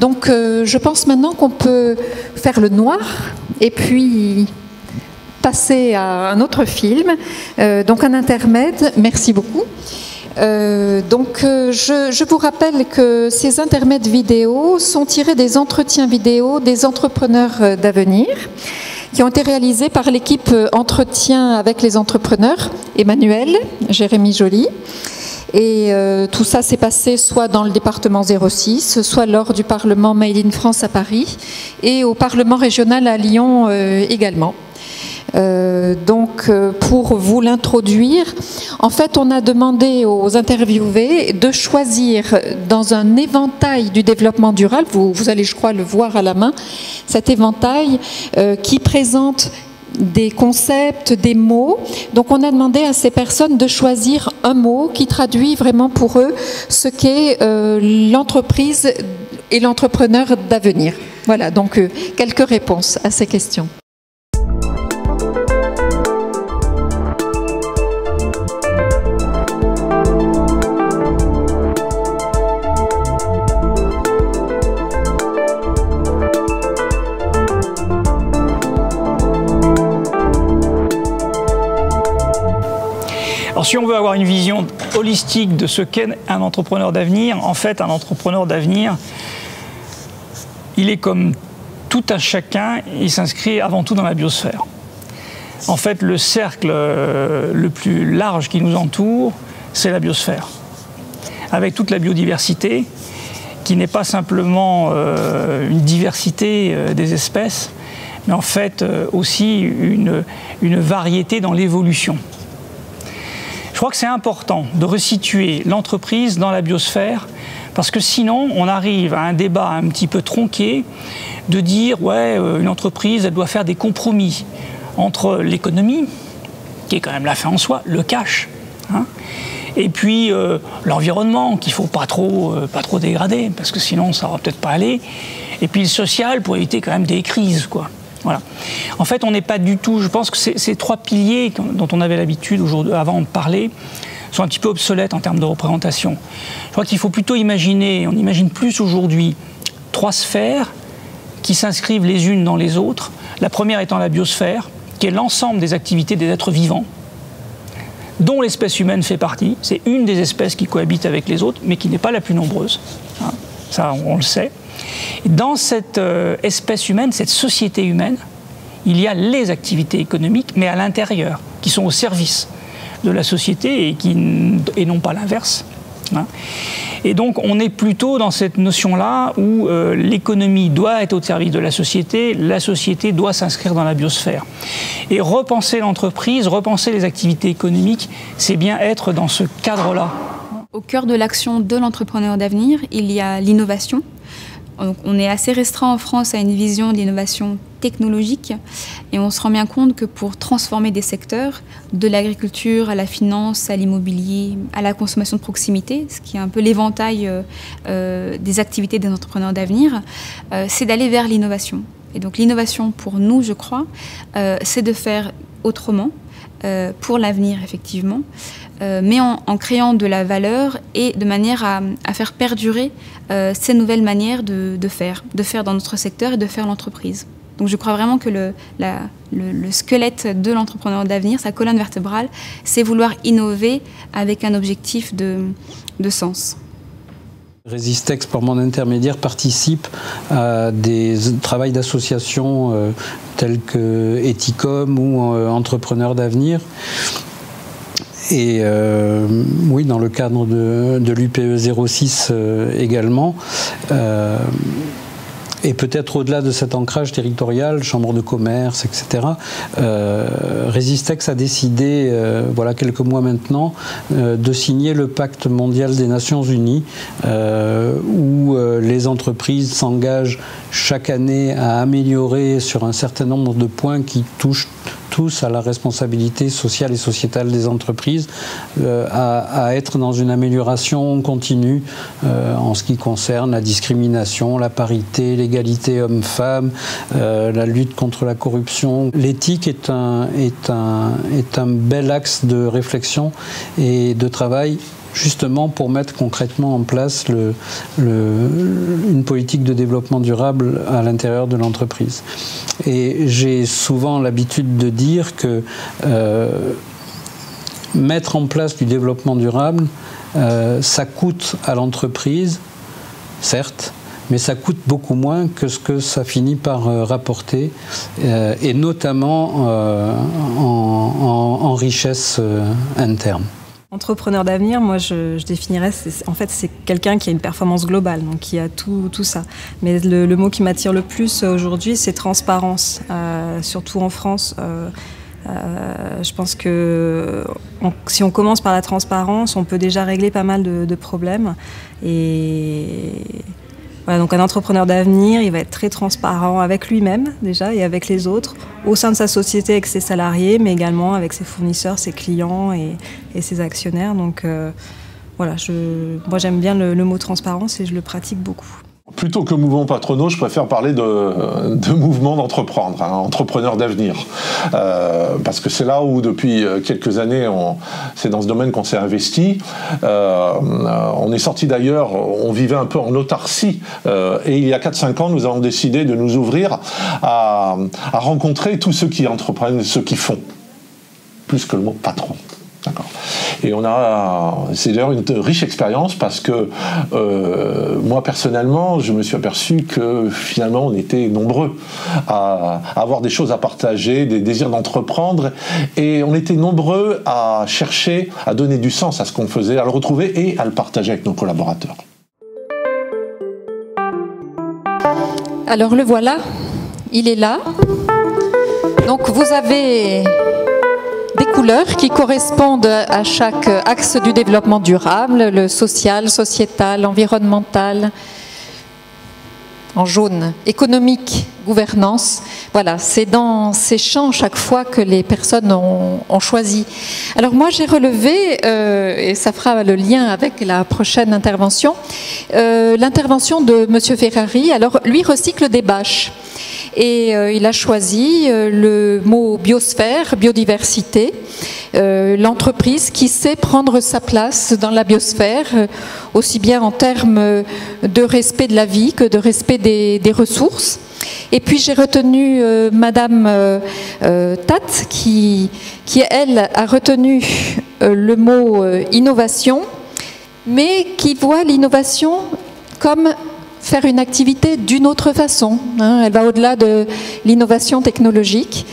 Donc je pense maintenant qu'on peut faire le noir et puis passer à un autre film, donc un intermède. Merci beaucoup. Je vous rappelle que ces intermèdes vidéo sont tirés des entretiens vidéo des entrepreneurs d'avenir qui ont été réalisés par l'équipe Entretien avec les entrepreneurs, Emmanuel, Jérémy Joly. Et tout ça s'est passé soit dans le département 06, soit lors du Parlement Made in France à Paris et au Parlement régional à Lyon également. Pour vous l'introduire, en fait, on a demandé aux interviewés de choisir dans un éventail du développement durable, vous allez, je crois, le voir à la main, cet éventail qui présente des concepts, des mots. Donc on a demandé à ces personnes de choisir un mot qui traduit vraiment pour eux ce qu'est l'entreprise et l'entrepreneur d'avenir. Voilà, donc quelques réponses à ces questions. Alors, si on veut avoir une vision holistique de ce qu'est un entrepreneur d'avenir, en fait, un entrepreneur d'avenir, il est comme tout un chacun, il s'inscrit avant tout dans la biosphère. En fait, le cercle le plus large qui nous entoure, c'est la biosphère. Avec toute la biodiversité, qui n'est pas simplement une diversité des espèces, mais en fait aussi une variété dans l'évolution. Je crois que c'est important de resituer l'entreprise dans la biosphère parce que sinon on arrive à un débat un petit peu tronqué de dire ouais, une entreprise elle doit faire des compromis entre l'économie, qui est quand même la fin en soi, le cash, hein, et puis l'environnement qu'il ne faut pas trop dégrader parce que sinon ça ne va peut-être pas aller, et puis le social pour éviter quand même des crises, quoi. Voilà. En fait, on n'est pas du tout... Je pense que ces trois piliers dont on avait l'habitude avant de parler sont un petit peu obsolètes en termes de représentation. Je crois qu'il faut plutôt imaginer, on imagine plus aujourd'hui, trois sphères qui s'inscrivent les unes dans les autres. La première étant la biosphère, qui est l'ensemble des activités des êtres vivants, dont l'espèce humaine fait partie. C'est une des espèces qui cohabitent avec les autres, mais qui n'est pas la plus nombreuse. Hein, ça, on le sait. Dans cette espèce humaine, cette société humaine, il y a les activités économiques, mais à l'intérieur, qui sont au service de la société et non pas l'inverse. Hein. Et donc on est plutôt dans cette notion-là où l'économie doit être au service de la société doit s'inscrire dans la biosphère. Et repenser l'entreprise, repenser les activités économiques, c'est bien être dans ce cadre-là. Au cœur de l'action de l'entrepreneur d'avenir, il y a l'innovation. On est assez restreint en France à une vision de l'innovation technologique et on se rend bien compte que pour transformer des secteurs, de l'agriculture à la finance, à l'immobilier, à la consommation de proximité, ce qui est un peu l'éventail des activités des entrepreneurs d'avenir, c'est d'aller vers l'innovation. Et donc l'innovation pour nous, je crois, c'est de faire autrement, pour l'avenir effectivement, mais en créant de la valeur et de manière à faire perdurer ces nouvelles manières de faire dans notre secteur et de faire l'entreprise. Donc je crois vraiment que le squelette de l'entrepreneur d'avenir, sa colonne vertébrale, c'est vouloir innover avec un objectif de sens. Resistex, par mon intermédiaire, participe à des travaux d'associations tels que Ethicom ou Entrepreneurs d'avenir. Et oui, dans le cadre de l'UPE 06 également. Et peut-être au-delà de cet ancrage territorial, chambre de commerce, etc., Resistex a décidé, voilà quelques mois maintenant, de signer le pacte mondial des Nations Unies, où les entreprises s'engagent chaque année à améliorer sur un certain nombre de points qui touchent tous à la responsabilité sociale et sociétale des entreprises, à être dans une amélioration continue en ce qui concerne la discrimination, la parité, l'égalité homme-femme, la lutte contre la corruption. L'éthique est un bel axe de réflexion et de travail justement pour mettre concrètement en place une politique de développement durable à l'intérieur de l'entreprise. Et j'ai souvent l'habitude de dire que mettre en place du développement durable, ça coûte à l'entreprise, certes, mais ça coûte beaucoup moins que ce que ça finit par rapporter, et notamment en richesse interne. Entrepreneur d'avenir, moi je définirais, en fait c'est quelqu'un qui a une performance globale, donc qui a tout ça. Mais le mot qui m'attire le plus aujourd'hui, c'est transparence, surtout en France. Je pense que si on commence par la transparence, on peut déjà régler pas mal de problèmes. Et voilà, donc un entrepreneur d'avenir, il va être très transparent avec lui-même déjà et avec les autres, au sein de sa société avec ses salariés, mais également avec ses fournisseurs, ses clients et ses actionnaires. Donc voilà, moi j'aime bien le mot transparence et je le pratique beaucoup. Plutôt que mouvement patronaux, je préfère parler de mouvement d'entreprendre, entrepreneur d'avenir. Parce que c'est là où, depuis quelques années, c'est dans ce domaine qu'on s'est investi. On est sorti d'ailleurs, on vivait un peu en autarcie. Et il y a 4-5 ans, nous avons décidé de nous ouvrir à rencontrer tous ceux qui entreprennent, ceux qui font. Plus que le mot patron. D'accord. Et c'est d'ailleurs une riche expérience parce que moi personnellement, je me suis aperçu que finalement on était nombreux à avoir des choses à partager, des désirs d'entreprendre, et on était nombreux à chercher à donner du sens à ce qu'on faisait, à le retrouver et à le partager avec nos collaborateurs. Alors le voilà, il est là. Donc vous avez des couleurs qui correspondent à chaque axe du développement durable, le social, sociétal, environnemental. En jaune, économique, gouvernance. Voilà, c'est dans ces champs chaque fois que les personnes ont choisi. Alors moi j'ai relevé, et ça fera le lien avec la prochaine intervention, l'intervention de M. Ferrari. Alors lui recycle des bâches. Et il a choisi le mot biosphère, biodiversité, l'entreprise qui sait prendre sa place dans la biosphère, aussi bien en termes de respect de la vie que de respect des ressources. Et puis j'ai retenu Madame Tat qui, elle, a retenu le mot innovation, mais qui voit l'innovation comme faire une activité d'une autre façon. Elle va au-delà de l'innovation technologique.